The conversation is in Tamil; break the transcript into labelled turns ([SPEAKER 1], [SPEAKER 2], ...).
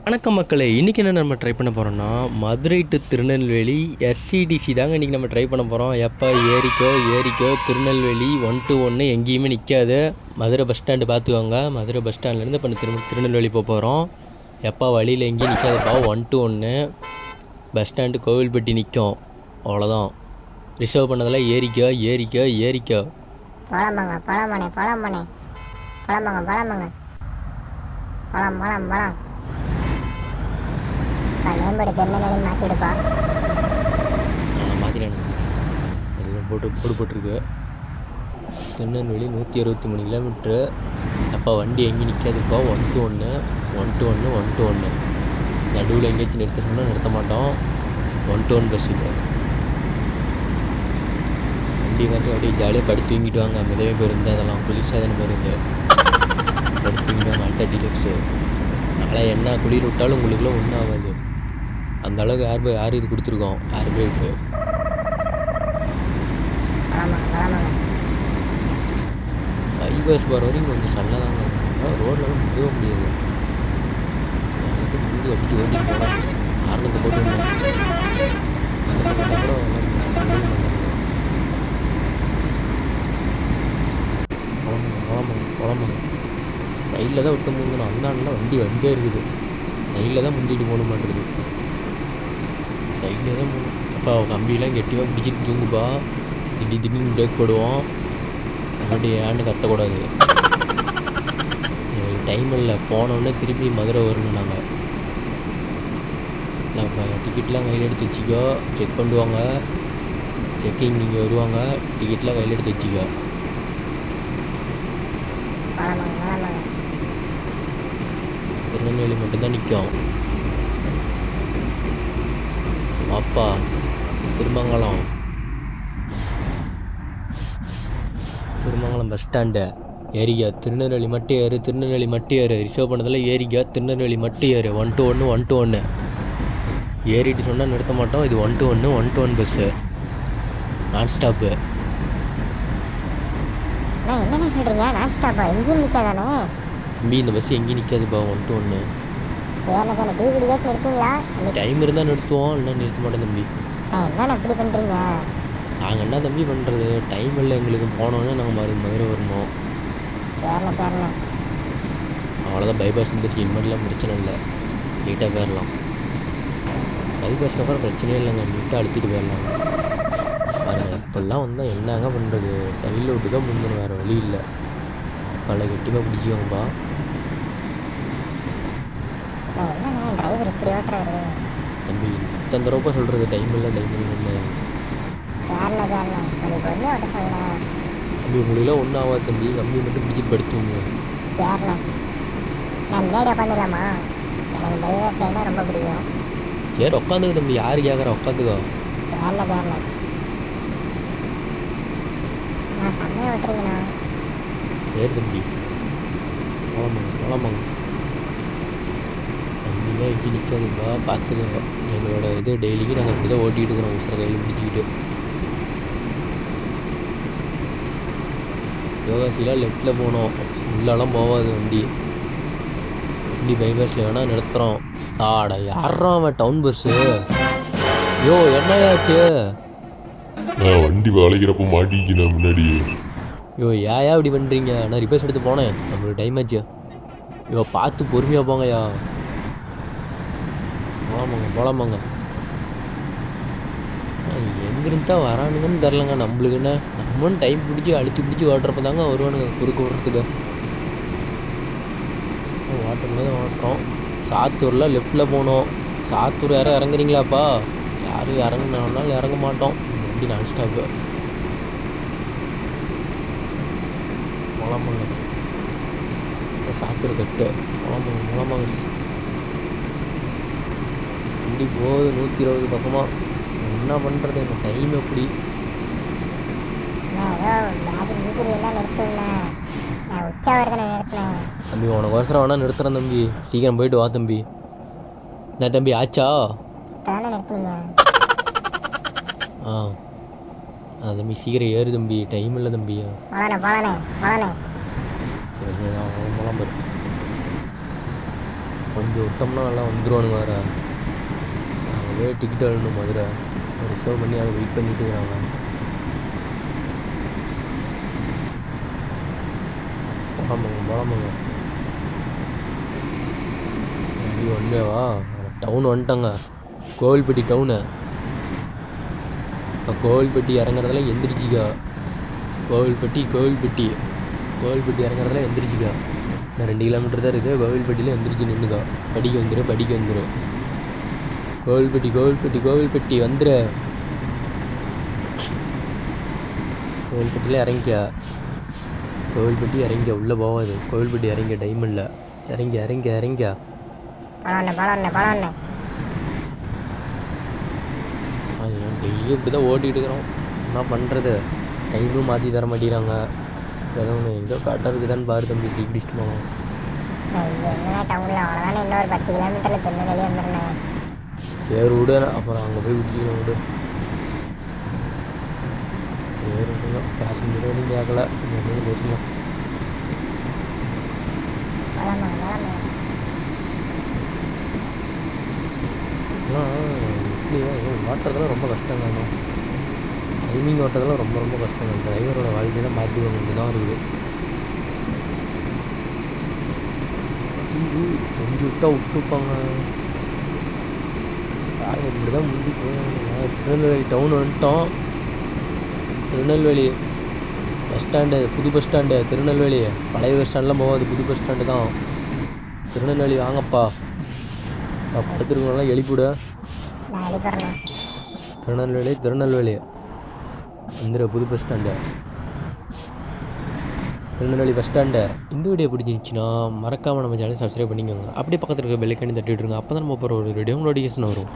[SPEAKER 1] வணக்கம் மக்களே, இன்றைக்கி என்ன நம்ம ட்ரை பண்ண போகிறோம்னா மதுரை டு திருநெல்வேலி எஸ்சிடிசி தாங்க இன்றைக்கி நம்ம ட்ரை பண்ண போகிறோம். எப்போ ஏரிக்கோ திருநெல்வேலி 1 to 1 எங்கேயுமே நிற்காது. மதுரை பஸ் ஸ்டாண்டு பார்த்துக்கோங்க. மதுரை பஸ் ஸ்டாண்ட்லேருந்து இப்போ திருநெல்வேலி போக போகிறோம். எப்போ வழியில் எங்கேயும் நிற்காதுப்பா. 1 to 1 பஸ் ஸ்டாண்டு கோவில்பட்டி நிற்கும். அவ்வளோதான். ரிசர்வ் பண்ணதெல்லாம் ஏரிக்கோ.
[SPEAKER 2] நேம்படி திருநெல்வேலி மாற்றிடுப்பா.
[SPEAKER 1] மாற்றினேன் எல்லாம் போட்டுருக்கு. திருநெல்வேலி 163 கிலோமீட்ரு. அப்போ வண்டி எங்கேயும் நிற்காதுப்பா. 1 to 1 நடுவில் எங்கேயாச்சும் நிறுத்த சொன்னால் நிறுத்த மாட்டோம். 1 to 1 பஸ்ஸுக்கு வண்டி வந்து அப்படியே ஜாலியாக படுத்து தூங்கிட்டு வாங்க. மிதவே பேருந்து அதெல்லாம் புதுசாக பேருந்து படுத்து தூங்கிட்டு வாங்க. அல்டா டீலக்ஸு அதெல்லாம் என்ன குளிர் விட்டாலும் உங்களுக்குலாம் ஒன்றும் ஆகாது. அந்த அளவுக்கு ஏர் இது கொடுத்துருக்கோம். ஏர் பிரேக்கு பைபாஸ் போகிற வரைக்கும் கொஞ்சம் சல்ல தாங்க. ரோட்டில் முடியவே முடியாது. வந்து முந்தி அடித்து ஓட்டிட்டு போகலாம். ஆரணத்தை போட்டு குழம்பு சைடில் தான் விட்டு முந்தணும். அந்த வண்டி வந்தே இருக்குது. சைடில் தான் முந்திட்டு போகணும் மாட்டுறது. சைடில் தான் போகணும். அப்போ கம்பியெலாம் கெட்டியாக பிடிச்சிட்டு தூங்குப்பா. திடீர்னு பிரேக் போடுவோம். அப்படி ஏன்னு கத்தக்கூடாது. டைம் இல்லை. போனோடனே திருப்பி மதுரை வரணும். நாங்கள் இப்போ டிக்கெட்லாம் கையில் எடுத்து வச்சுக்கோ. செக் பண்ணுவாங்க. செக்கிங் நீங்கள் வருவாங்க. டிக்கெட்லாம் கையில் எடுத்து வச்சுக்கோ. திருநெல்வேலி மட்டும்தான் நிற்கும். அப்பா Thirumangalam bus stand area. Tirunelveli மட்டும் ஏறு. ரிசர்வ் பண்ணதில் ஏரியா. திருநெல்வேலி மட்டும் ஏறு. 1 to 1 ஏறிட்டு சொன்னால் நிறுத்த மாட்டோம். இது 1 to 1 பஸ்ஸு நான் ஸ்டாப்பு.
[SPEAKER 2] என்னென்ன சொல்கிறீங்க? நான் ஸ்டாப்பா? எங்கேயும் நிற்காதானே
[SPEAKER 1] தம்பி? இந்த பஸ் எங்கேயும் நிற்காதுப்பா. 1 to 1 டைம் இருந்தால் நிறுத்துவோம், இல்லைன்னா நிறுத்த மாட்டோம் தம்பி.
[SPEAKER 2] என்னென்ன இப்படி பண்ணுறீங்க?
[SPEAKER 1] நாங்கள் என்ன தம்பி பண்ணுறது? டைம் இல்லை எங்களுக்கு. போனோன்னே நாங்கள் மதுரை வரணும். அவ்வளோதான். பைபாஸ் வந்துருச்சு. இனிமேலாம் பிரச்சனை இல்லை. நீட்டாக போயிடலாம். பைபாஸ்க்கு அப்புறம் பிரச்சனையே இல்லைங்க. நீட்டாக அழுத்திட்டு போயிடலாம். பாருங்கள், இப்போல்லாம் வந்தால் என்னங்க பண்ணுறது? சைடில் விட்டு தான் முந்தணும். வேறு வழி இல்லை. பல கெட்டிமாக பிடிச்சிக்கோங்கப்பா.
[SPEAKER 2] டிரைவர் இப்படி ஓட்டுறாரு
[SPEAKER 1] தம்பி. இத்தனை தடவை சொல்கிறது டைம் இல்லை. தம்பி உங்களுக்குலாம் ஒன்றும் ஆகாது தம்பி. கம்பி மட்டும் பிடிச்சிட்டு படுத்துவோங்க.
[SPEAKER 2] ரொம்ப பிடிக்கும்.
[SPEAKER 1] சரி உட்காந்துக்க தம்பி. யாரு கேட்குறா? உட்காந்துக்கோ. சரி தம்பி. போலாமாங்க. வண்டிலாம் எப்படி நிற்காதுப்பா. பார்த்துக்கோங்க. எங்களோட இது டெய்லிக்கு நாங்கள் இப்படி தான் ஓட்டிகிட்டு இருக்கிறோம். உசுரை கையில் பிடிச்சிக்கிட்டு. சிவகாசிலாம் லெஃப்டில் போனோம். உள்ளெல்லாம் போகாது வண்டி பைபாஸில் வேணால் நிறுத்துகிறோம். ஆடா யாரா அவன்? Town bus. யோ என்னையாச்சு?
[SPEAKER 3] வண்டி வளைக்கிறப்ப மாட்டிக்கினா முன்னாடி.
[SPEAKER 1] யோ ஏயா இப்படி பண்ணுறீங்க? நான் ரிப்பேர்ஸ் எடுத்து போனேன். நம்மளுக்கு டைம் ஆச்சு. யோ பார்த்து பொறுமையாக போங்கய்யா. போலாமாங்க. எங்கிருந்து தான் வரானுங்கன்னு தெரிலங்க. நம்மளுக்குன்னு நம்மளும் டைம் பிடிச்சி ஓட்டுறப்ப தாங்க வருவானுங்க குறுக்கு ஓட்டுறதுக்கு. ஓட்டுறோம். சாத்தூரில் லெஃப்டில் போனோம். சாத்தூர் யாரும் இறங்குறீங்களாப்பா? யாரும் இறங்குனாலும் இறங்க மாட்டோம். வண்டி நான் ஸ்டாப்பு. போலாமாங்க. சாத்தூர் கட்டு. போலாமாங்க. வண்டி போகுது 120 பக்கமாக. என்ன பண்ணுறது? எங்கள் டைம் எப்படி? தம்பி உனக்கு அவசரம் வேணா நிறுத்துறேன் தம்பி. சீக்கிரம் போயிட்டு வா தம்பி. என்ன தம்பி ஆச்சா? தம்பி சீக்கிரம் ஏறு தம்பி. டைம் இல்லை தம்பி. சரி தான் போகலாம் பாரு. கொஞ்சம் விட்டோம்னா எல்லாம் வந்துடுவானுங்க வேறு. நாங்களே டிக்கெட் எழுதணும் மதுரை ரிசர்வ் பண்ணி அதை வெயிட் பண்ணிட்டு இருக்கிறாங்க. போலாமாங்க அப்படி ஒன்றேவா டவுன் வந்துட்டாங்க. கோவில்பட்டி டவுனு. இப்போ கோவில்பட்டி இறங்குறதுல எந்திரிச்சிக்கா. கோவில்பட்டி இறங்குறதுல எந்திரிச்சிக்கா. இன்னும் 2 கிலோமீட்டர் தான் இருக்குது. கோவில்பட்டியில் எந்திரிச்சு நின்றுக்கா. படிக்க வந்துடும். கோவில்பட்டி வந்துரு. கோவில்பட்டியில் இறங்கிக்கா. கோவில்பட்டி இறங்க உள்ளே போகாது. கோவில்பட்டி இறங்க டைம் இல்லை. இறங்க அது டெய்லியும் இப்படி தான் ஓட்டிகிட்டு இருக்கிறோம். என்ன பண்ணுறது, டைமும் மாற்றி தர மாட்டேங்கிறாங்க. ஏதோ ஒன்று ஏதோ கரெக்டாக இருக்குதான்னு பாரு தம்பி. டீ குடிச்சிட்டு போகணும்.
[SPEAKER 2] இங்கே எங்கன்னா டவுனில் அவ்வளோதானே, இன்னொரு 10 கிலோமீட்டரில் திருநெல்வேலி வந்துடுறேன்.
[SPEAKER 1] சரி விடு, அப்புறம் அங்கே போய் விட்டுக்கலாம் விடு. சரி விடுங்க, பேசஞ்சரும் எதுவும் கேட்கல, ஒன்றும் பேசலாம். இப்படி தான் ஓட்டுறதெல்லாம் ரொம்ப கஷ்டங்க. டைமிங் ஓட்டுறதெல்லாம் ரொம்ப கஷ்டங்க. டிரைவரோட வாழ்க்கையெல்லாம் மாற்றி கொண்டு தான் இருக்குது. கொஞ்சம் விட்டுப்பாங்க யாரும் இப்படி தான் முந்தி போய். திருநெல்வேலி டவுன் வந்துட்டோம். திருநெல்வேலி பஸ் ஸ்டாண்டு, புது பஸ் ஸ்டாண்டு திருநெல்வேலி. பழைய பஸ் ஸ்டாண்டெலாம் போகாது, புது பஸ் ஸ்டாண்டு தான். திருநெல்வேலி வாங்கப்பா. படுத்துருக்கோம்லாம் எழுப்பிவிட. திருநெல்வேலி வந்துடு. புது bus stand Tirunelveli bus stand. இந்த வீடியோ பிடிச்சிருந்துச்சின்னா மறக்காமல் நம்ம சேனல் சப்ஸ்கிரைப் பண்ணிக்கோங்க. அப்படியே பக்கத்தில் இருக்க பெல்லைக்கானி தட்டி விட்ருங்க. அப்போ தான் நம்ம போகிற ஒரு வீடியோ நோட்டிஃபிகேஷன் வரும்.